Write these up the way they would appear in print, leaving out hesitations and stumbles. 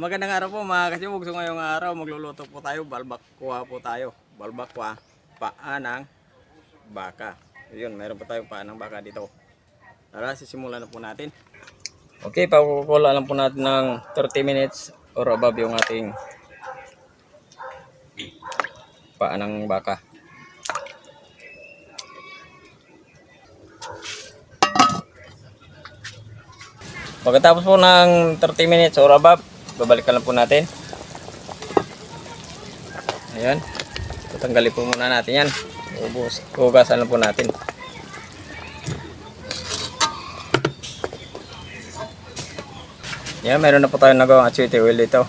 Magandang araw po mga kasibog. So ngayong araw magluluto po tayo, balbakwa po tayo. Balbakwa, paa ng baka. Ayun, meron po tayo paa ng baka dito. Tara, sisimulan na po natin. Okay, pakukula lang po natin ng 30 minutes or above yung ating paa ng baka. Pagkatapos po ng 30 minutes or above, babalikan lang po natin. Ayan. Tatanggalin po muna natin yan. Hugasan lang po natin. Yan, meron na po tayong nagawang atswete oil dito.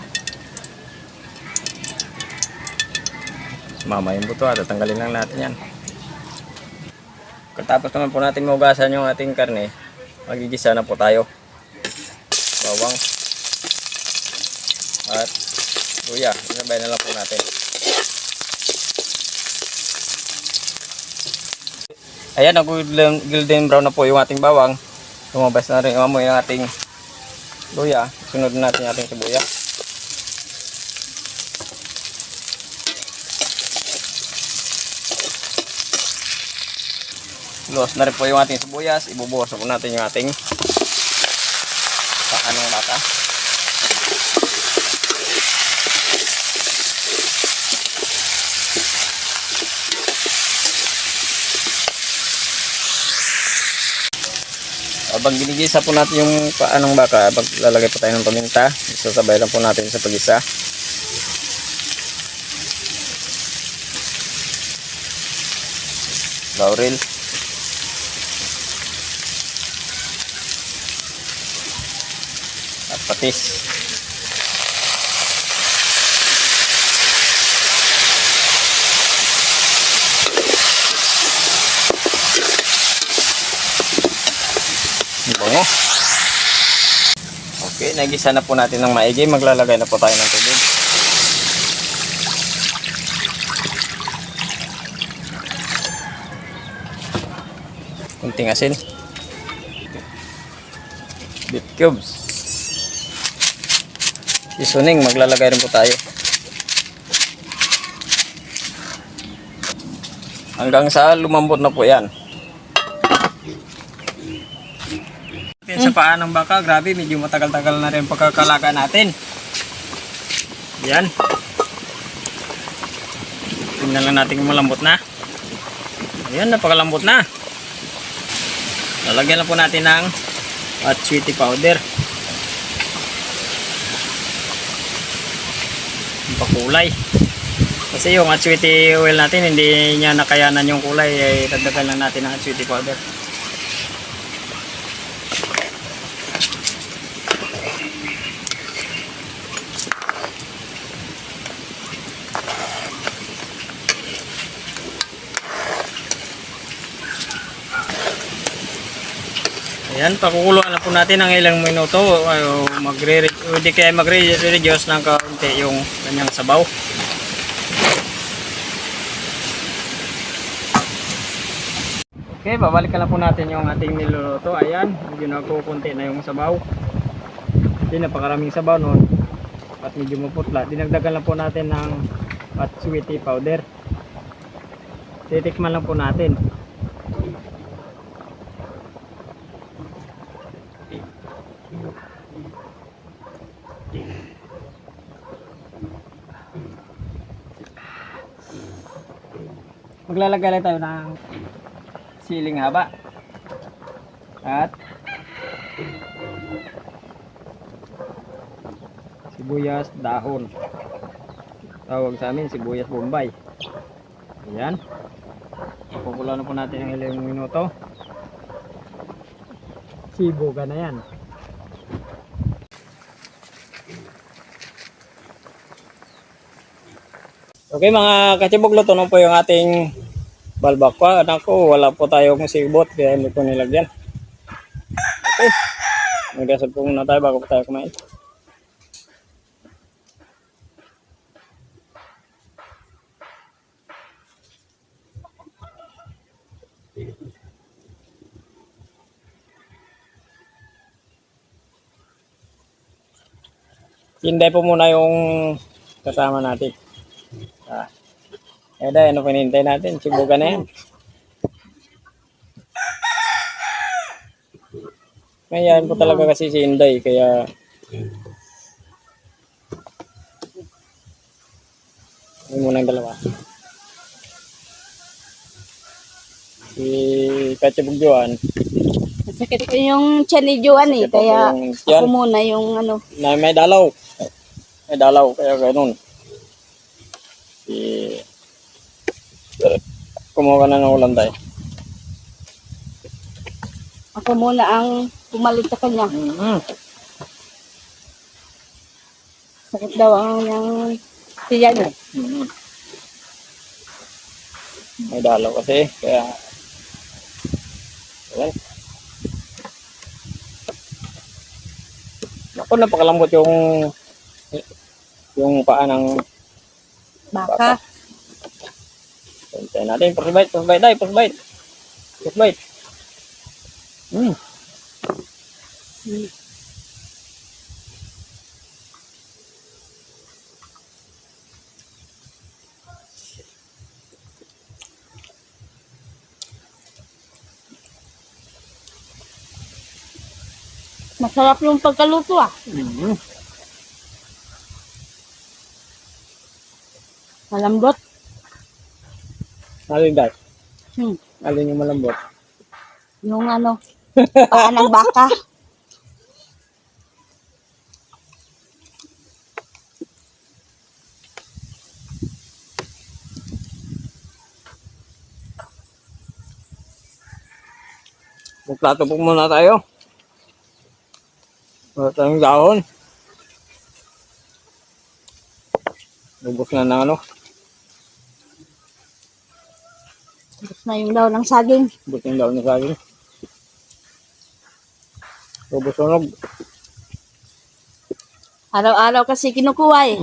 Mama yung buto, tatanggalin lang natin yan. Pagkatapos naman po natin hugasan yung ating karne, magigisa na po tayo. Bawang at luya, sabay na lang po natin. Ayan, nag-golden brown na po yung ating bawang. Lumabas na rin yung amoy ng ating luya. Sunod natin yung ating sibuyas. Luwas na rin po yung ating sibuyas. Ibubuhos po natin yung ating paa ng baka. Habang ginigisa po natin yung paa ng baka, lalagay po tayo ng paminta. Isasabay lang po natin sa pag-isa. Laurel. At patis. Bango. Okay, nagisa na po natin ng maigi. Maglalagay na po tayo ng tubig. Kunting asin. Beef cubes. Seasoning, maglalagay rin po tayo. Hanggang sa lumambot na po yan. Sa paa ng baka, grabe, medyo matagal-tagal na rin pagkakalaga natin. Yan. Tingnan lang natin kung malambot na. Ayan, napakalambot na. Lalagyan na po natin ng atswete powder. Pakulay. Kasi yung atswete oil natin, hindi niya nakayanan yung kulay. Ay dagdagan lang natin ng atswete powder. Ayan, pakukuluan na po natin ng ilang minuto. Hindi kaya magre-reduce ng kaunti yung kanyang sabaw. Okay, babalikan na po natin yung ating niluluto. Ayan, medyo nagkukunti na yung sabaw. Hindi napakaraming sabaw noon. At medyo maputla. Dinagdagan lang po natin ng atswete powder. Titikman lang po natin. Maglalagay lang tayo ng siling haba at sibuyas dahon. Tawag sa amin sibuyas bombay. Ayan. Pakukulan na po natin ng ilang minuto. Siboga na yan. Okay mga kachibog, luto na po yung ating balbakwa. Ako, wala po tayong sibot kaya hindi ko nilagyan. Okay, magdasal po muna tayo bago po tayo kumain. Hinday po muna yung kasama natin. Dahil ano pinintay natin? Sibugan na yan. Ngayon po talaga kasi si Inday, kaya may muna yung dalawa. Si Katsibugjuan, Masakit ko yung tiyan ni Joan eh. Masakit po Kaya yung ako tiyan. muna yung ano. na may dalaw. May dalaw, kaya ganun. Si kumuha ka na ng ulam tayo. Ako muna ang pumalit sa kanya. Sakit daw ang yung tiyan eh. May dalaw kasi, kaya ayan. Ako, napakalambot yung paa ng Baka. Hintayin natin. First bite, first bite, first bite. First bite. Masarap yung pagkaluto ah. Malambot. Alin dahil? Hmm. Alin yung malambot? Yung ano, paa ng baka. Magplato po muna tayo. Wala tayong dahon. Lubos na ng ano. Tapos na yung daw ng saging. Lubos yung dahon na saging. Lubos sunog. Araw-araw kasi kinukuha eh.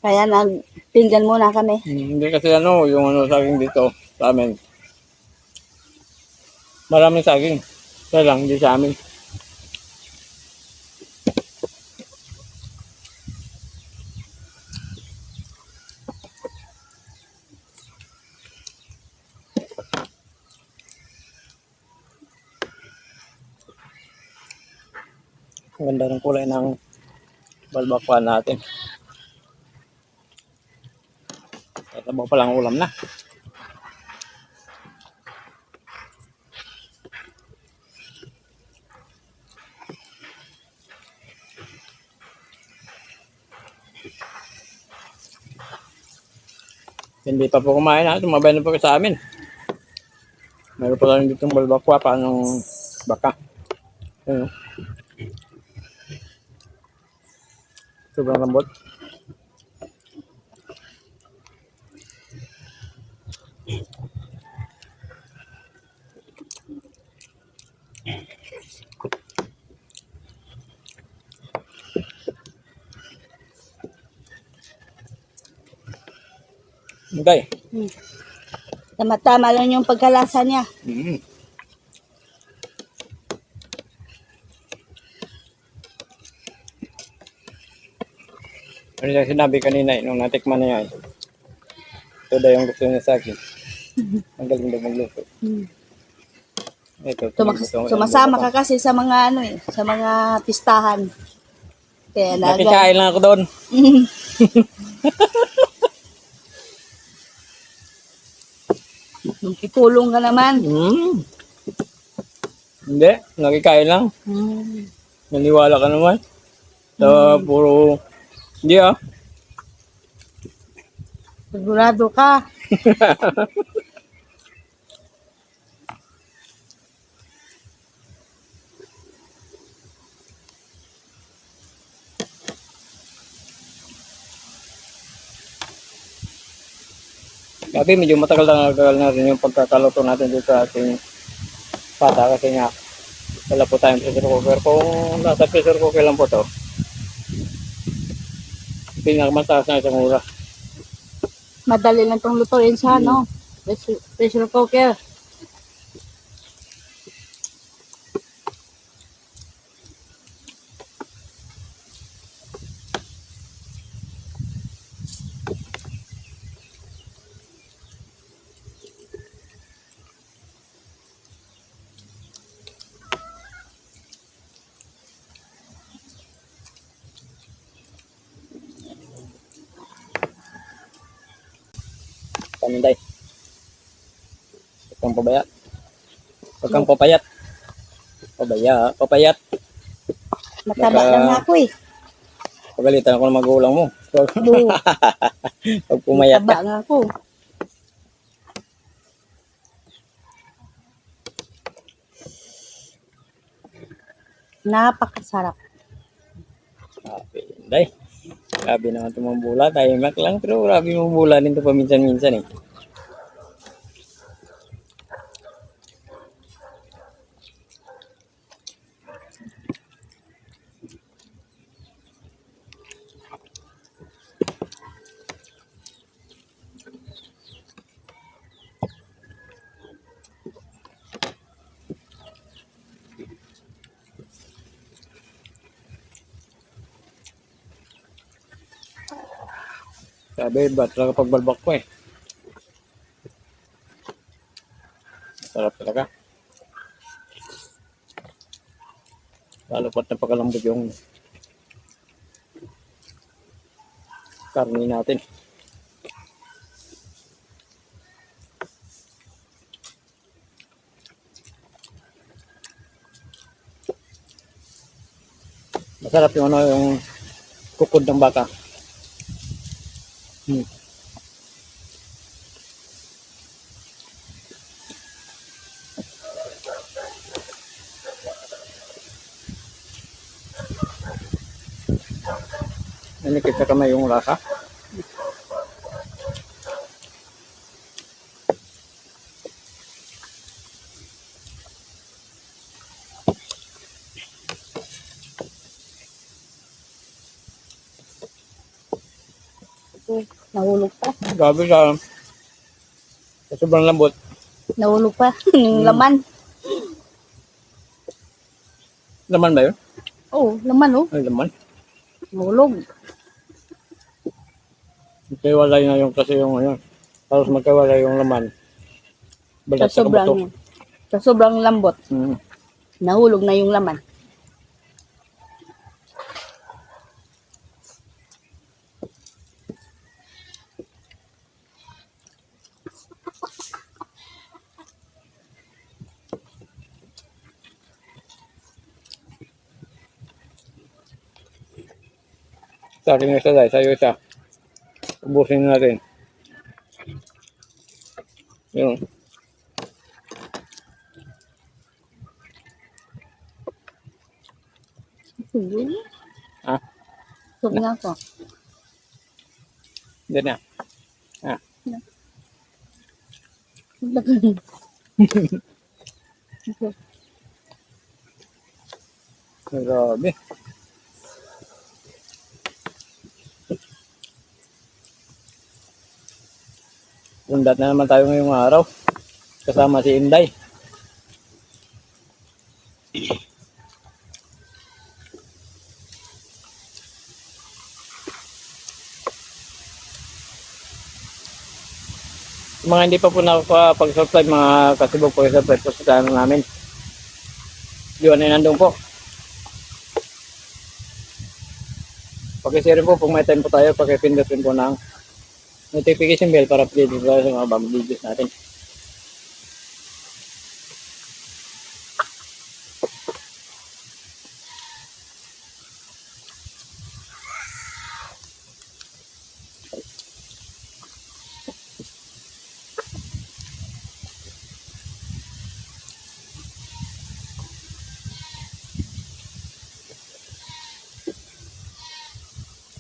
Kaya nagpinggan muna kami. Hindi kasi ano, yung ano saging dito sa amin. Maraming saging. Kaya lang, hindi sa amin. Ang ganda ng kulay ng balbakwan natin. Tabaw pa lang ulam na. Hindi pa po kumain na. Tumabay na po sa amin. Meron pa lang ditong balbakwa pa ng baka. Ayun. Sobrang lambot. Okay. Tama-tama lang yung pagkalasa niya. Ano yung sinabi kanina nung natikman na yan. Ito daw yung gusto niya sa akin. Ang galing daw magluto. Ito, Sumasama ka kasi sa mga ano eh, sa mga pistahan. Kaya nakikain lang ako doon. Ikulong ka naman. Hindi, nakikain lang. Naniwala ka naman. So, puro, hindi ah. Sigurado ka. Sabi, medyo matagal na rin yung pagkakaluto natin dito sa ating pata kasi nga wala po tayong pressure cooker. Kung nasa pressure cooker lang po to, pinakamataas na isang oras. Madali lang tong lutuin sa ano, pressure cooker. Paninday. Huwag kang pabayat. Huwag kang papayat. Papayat. Mataba Baka- lang ako eh. Pagalitan ako ng magulang mo. Bu, Pag pumayat mataba ka. nga ako. Napakasarap. Day. Grabe naman itong mga bula. Tayo lang. Pero grabe mga bula din ito paminsan-minsan eh. Sabi, ba't talaga pagbalbak ko eh. Sarap talaga. Lalo pat napakalambot yung karni natin. Masarap yung ano, yung kukod ng baka. Nanikit sa kamay yung lasa. Nahulog pa. Grabe sa sobrang lambot. Nahulog pa. Yung laman. Laman ba yun? Oh, laman oh. Ay, laman. Nahulog. Magkaiwalay na yung kasi yung ano. Tapos magkaiwalay yung laman. Sa Balat sa kabato. sobrang lambot. Mm. Nahulog na yung laman. Sa akin isa dahil, sa'yo isa. Ubusin natin. Yun. Sige. Ah, Sub nga ako. dyan na. Ah, grabe. Undat na naman tayo ngayong araw. Kasama si Inday. Mga hindi pa po nakapag-subscribe, mga kasibog, pag-subscribe po sa channel namin. Yun ay nandun po. Pakishare po kung may time po tayo, pakipindot rin po ng notification bell para update tayo sa mga bagong videos natin.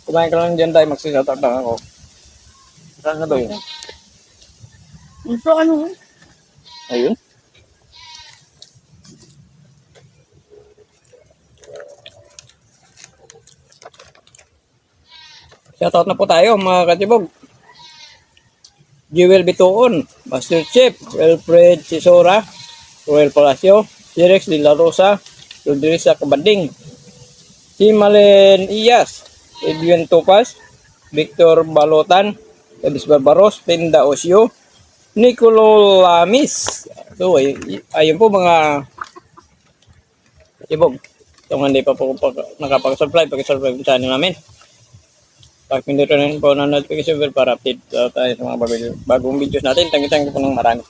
Kumain ka lang dyan tayo, magsisatak lang ako. Saan na ba yun? Ito ano? Ayun. Shoutout na po tayo mga katibog. Jewel Bituon, Master Chef, Wilfred Chisora, Royal Palacio, Sirex de la Rosa, Rodrisa Cabanding, si Malen Iyas, Edwin Topas, Victor Balotan, Edis Barbaros, Penda Osio, Nicolo Lamis. So, ayun po mga katibog. Kung hindi pa po nakapag-subscribe, pag-subscribe sa channel namin. Pag pindutin po ng notification bell para update tayo sa mga bagong videos natin. Thank you po ng marami.